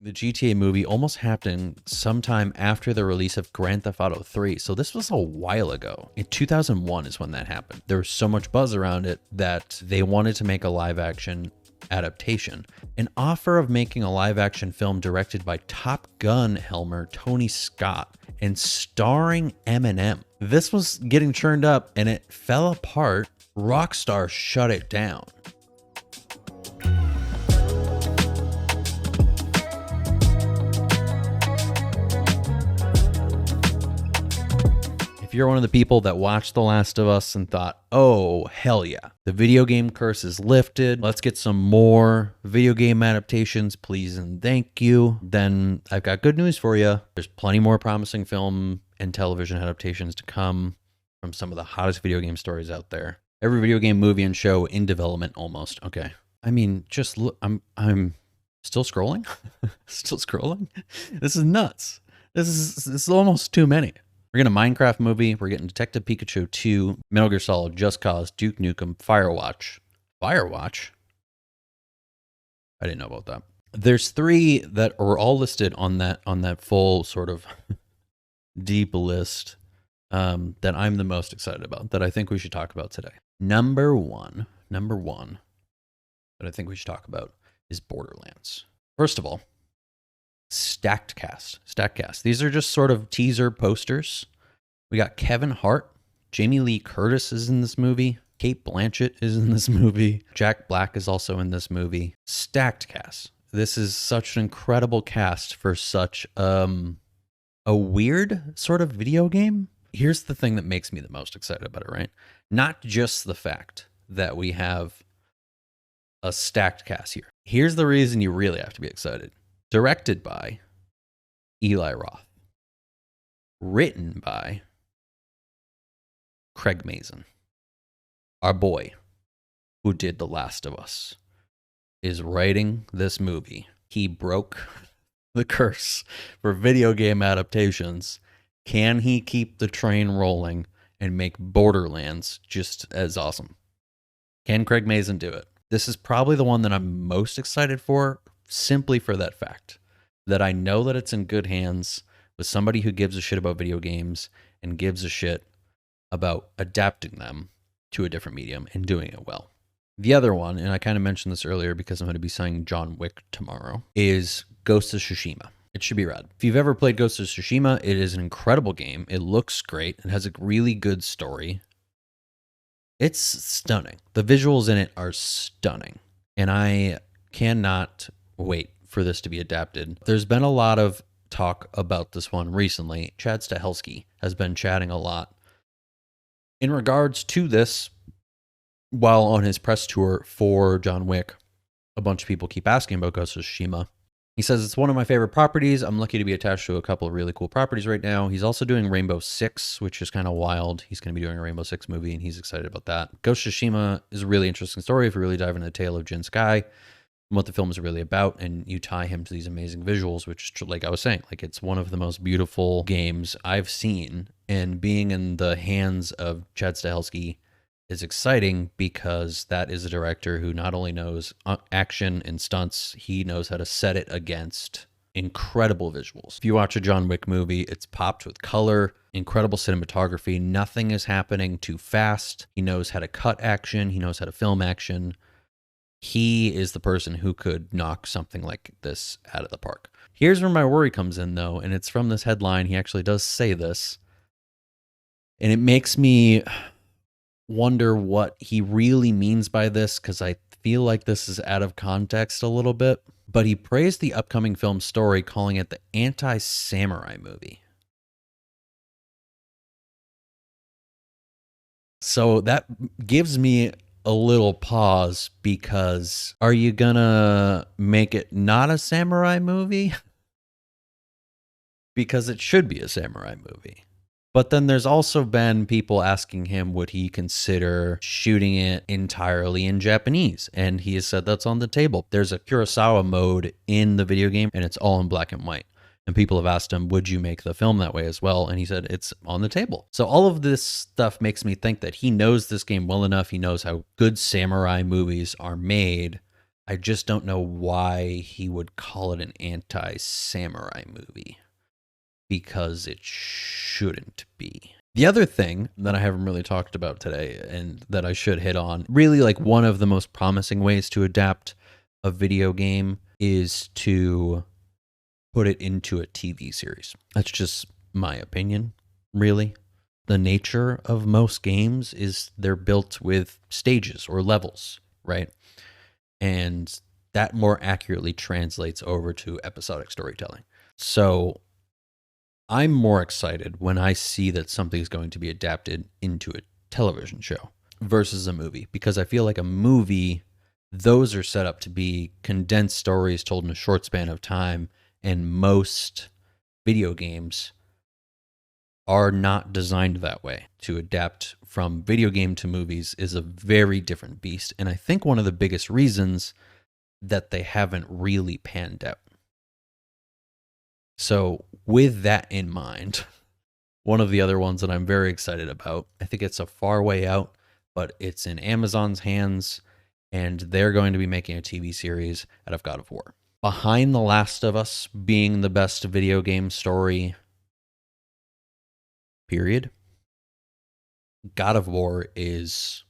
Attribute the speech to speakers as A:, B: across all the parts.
A: The GTA movie almost happened sometime after the release of Grand Theft Auto 3. So this was a while ago. In 2001 is when that happened. There was so much buzz around it that they wanted to make a live action adaptation. An offer of making a live action film directed by Top Gun Helmer Tony Scott and starring Eminem. This was getting churned up and it fell apart. Rockstar shut it down. If you're one of the people that watched The Last of Us and thought, oh, hell yeah, the video game curse is lifted, let's get some more video game adaptations, please and thank you, then I've got good news for you. There's plenty more promising film and television adaptations to come from some of the hottest video game stories out there. Every video game movie and show in development almost. Okay. I mean, just look, I'm still scrolling. Still scrolling. This is nuts. This is almost too many. We're getting a Minecraft movie. We're getting Detective Pikachu 2, Metal Gear Solid, Just Cause, Duke Nukem, Firewatch. Firewatch? I didn't know about that. There's 3 that are all listed on that full sort of deep list that I'm the most excited about, that I think we should talk about today. Number one that I think we should talk about is Borderlands. First of all, stacked cast. These are just sort of teaser posters. We got Kevin Hart, Jamie Lee Curtis is in this movie, Cate Blanchett is in this movie, Jack Black is also in this movie. Stacked cast. This is such an incredible cast for such a weird sort of video game. Here's the thing that makes me the most excited about it, right? Not just the fact that we have a stacked cast here. Here's the reason you really have to be excited. Directed by Eli Roth. Written by Craig Mazin. Our boy who did The Last of Us is writing this movie. He broke the curse for video game adaptations. Can he keep the train rolling and make Borderlands just as awesome? Can Craig Mazin do it? This is probably the one that I'm most excited for, simply for that fact that I know that it's in good hands with somebody who gives a shit about video games and gives a shit about adapting them to a different medium and doing it well. The other one, and I kind of mentioned this earlier because I'm going to be saying John Wick tomorrow, is Ghost of Tsushima. It should be rad. If you've ever played Ghost of Tsushima, it is an incredible game. It looks great. It has a really good story. It's stunning. The visuals in it are stunning. And I cannot wait for this to be adapted. There's been a lot of talk about this one recently. Chad Stahelski has been chatting a lot in regards to this while on his press tour for John Wick. A bunch of people keep asking about Ghost of Tsushima. He says, it's one of my favorite properties. I'm lucky to be attached to a couple of really cool properties right now. He's also doing Rainbow Six, which is kind of wild. He's going to be doing a Rainbow Six movie, and he's excited about that. Ghost of Tsushima is a really interesting story if you really dive into the tale of Jin Sky and what the film is really about, and you tie him to these amazing visuals, which, like I was saying, like it's one of the most beautiful games I've seen, and being in the hands of Chad Stahelski is exciting because that is a director who not only knows action and stunts, he knows how to set it against incredible visuals. If you watch a John Wick movie, it's popped with color, incredible cinematography. Nothing is happening too fast. He knows how to cut action. He knows how to film action. He is the person who could knock something like this out of the park. Here's where my worry comes in, though, and it's from this headline. He actually does say this, and it makes me wonder what he really means by this, because I feel like this is out of context a little bit. But he praised the upcoming film's story, calling it the anti-samurai movie. So that gives me a little pause, because are you gonna make it not a samurai movie? Because it should be a samurai movie. But then there's also been people asking him, would he consider shooting it entirely in Japanese? And he has said that's on the table. There's a Kurosawa mode in the video game, and it's all in black and white. And people have asked him, would you make the film that way as well? And he said, it's on the table. So all of this stuff makes me think that he knows this game well enough. He knows how good samurai movies are made. I just don't know why he would call it an anti-samurai movie, because it shouldn't be. The other thing that I haven't really talked about today and that I should hit on, really like one of the most promising ways to adapt a video game is to put it into a TV series. That's just my opinion, really. The nature of most games is they're built with stages or levels, right? And that more accurately translates over to episodic storytelling. So I'm more excited when I see that something's going to be adapted into a television show versus a movie, because I feel like a movie, those are set up to be condensed stories told in a short span of time, and most video games are not designed that way. To adapt from video game to movies is a very different beast, and I think one of the biggest reasons that they haven't really panned out. So with that in mind, one of the other ones that I'm very excited about, I think it's a far way out, but it's in Amazon's hands, and they're going to be making a TV series out of God of War. Behind The Last of Us being the best video game story, period, God of War is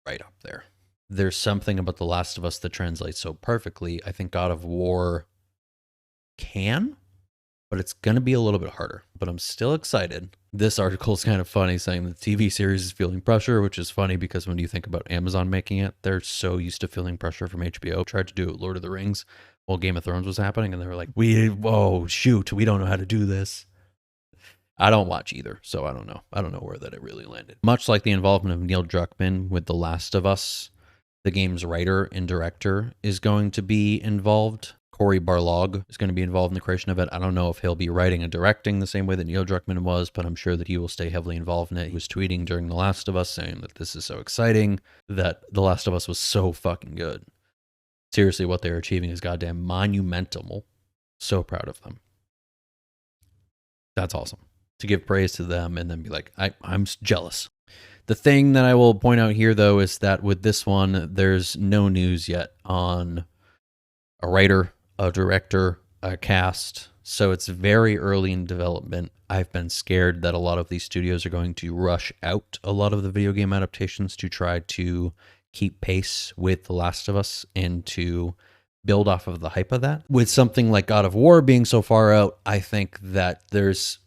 A: right up there. There's something about The Last of Us that translates so perfectly. I think God of War can, but it's going to be a little bit harder. But I'm still excited. This article is kind of funny, saying the TV series is feeling pressure, which is funny because when you think about Amazon making it, they're so used to feeling pressure from HBO. Tried to do it Lord of the Rings while Game of Thrones was happening, and they were like, whoa, shoot, we don't know how to do this. I don't watch either, so I don't know. I don't know where that it really landed. Much like the involvement of Neil Druckmann with The Last of Us, the game's writer and director is going to be involved. Cory Barlog is going to be involved in the creation of it. I don't know if he'll be writing and directing the same way that Neil Druckmann was, but I'm sure that he will stay heavily involved in it. He was tweeting during The Last of Us saying that this is so exciting, that The Last of Us was so fucking good. Seriously, what they're achieving is goddamn monumental. So proud of them. That's awesome. To give praise to them and then be like, I'm jealous. The thing that I will point out here, though, is that with this one, there's no news yet on a writer, a director, a cast. So it's very early in development. I've been scared that a lot of these studios are going to rush out a lot of the video game adaptations to try to keep pace with The Last of Us and to build off of the hype of that. With something like God of War being so far out, I think that there's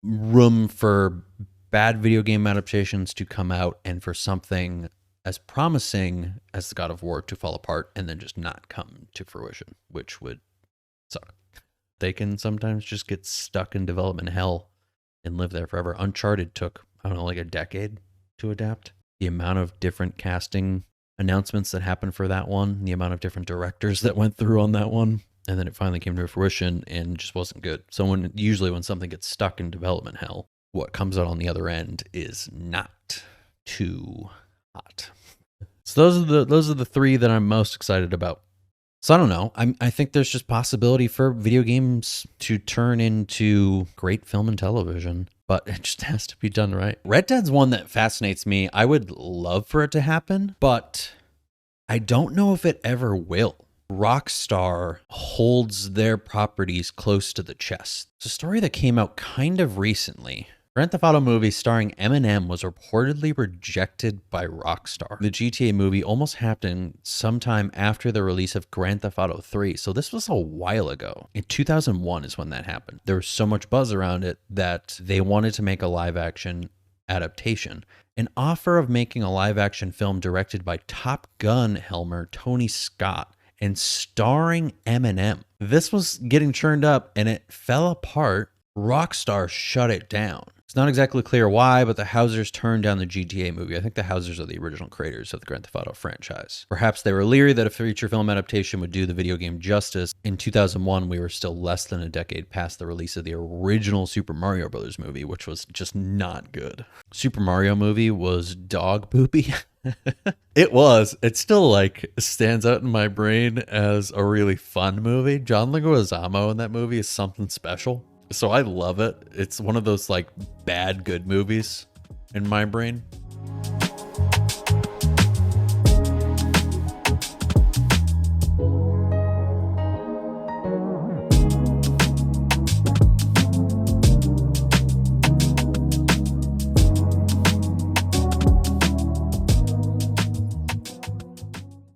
A: room for bad video game adaptations to come out and for something as promising as the God of War to fall apart and then just not come to fruition, which would suck. They can sometimes just get stuck in development hell and live there forever. Uncharted took, I don't know, like a decade to adapt. The amount of different casting announcements that happened for that one, the amount of different directors that went through on that one, and then it finally came to fruition and just wasn't good. So usually when something gets stuck in development hell, what comes out on the other end is not too hot. So those are the three that I'm most excited about. So I don't know. I think there's just possibility for video games to turn into great film and television, but it just has to be done right. Red Dead's one that fascinates me. I would love for it to happen, but I don't know if it ever will. Rockstar holds their properties close to the chest. It's a story that came out kind of recently. Grand Theft Auto movie starring Eminem was reportedly rejected by Rockstar. The GTA movie almost happened sometime after the release of Grand Theft Auto 3, so this was a while ago. In 2001 is when that happened. There was so much buzz around it that they wanted to make a live-action adaptation. An offer of making a live-action film directed by Top Gun helmer Tony Scott and starring Eminem. This was getting churned up and it fell apart. Rockstar shut it down. It's not exactly clear why, but the Housers turned down the GTA movie. I think the Housers are the original creators of the Grand Theft Auto franchise. Perhaps they were leery that a feature film adaptation would do the video game justice. In 2001, we were still less than a decade past the release of the original Super Mario Bros. Movie, which was just not good. Super Mario movie was dog poopy. It was. It still like stands out in my brain as a really fun movie. John Leguizamo in that movie is something special. So I love it. It's one of those like bad good movies in my brain.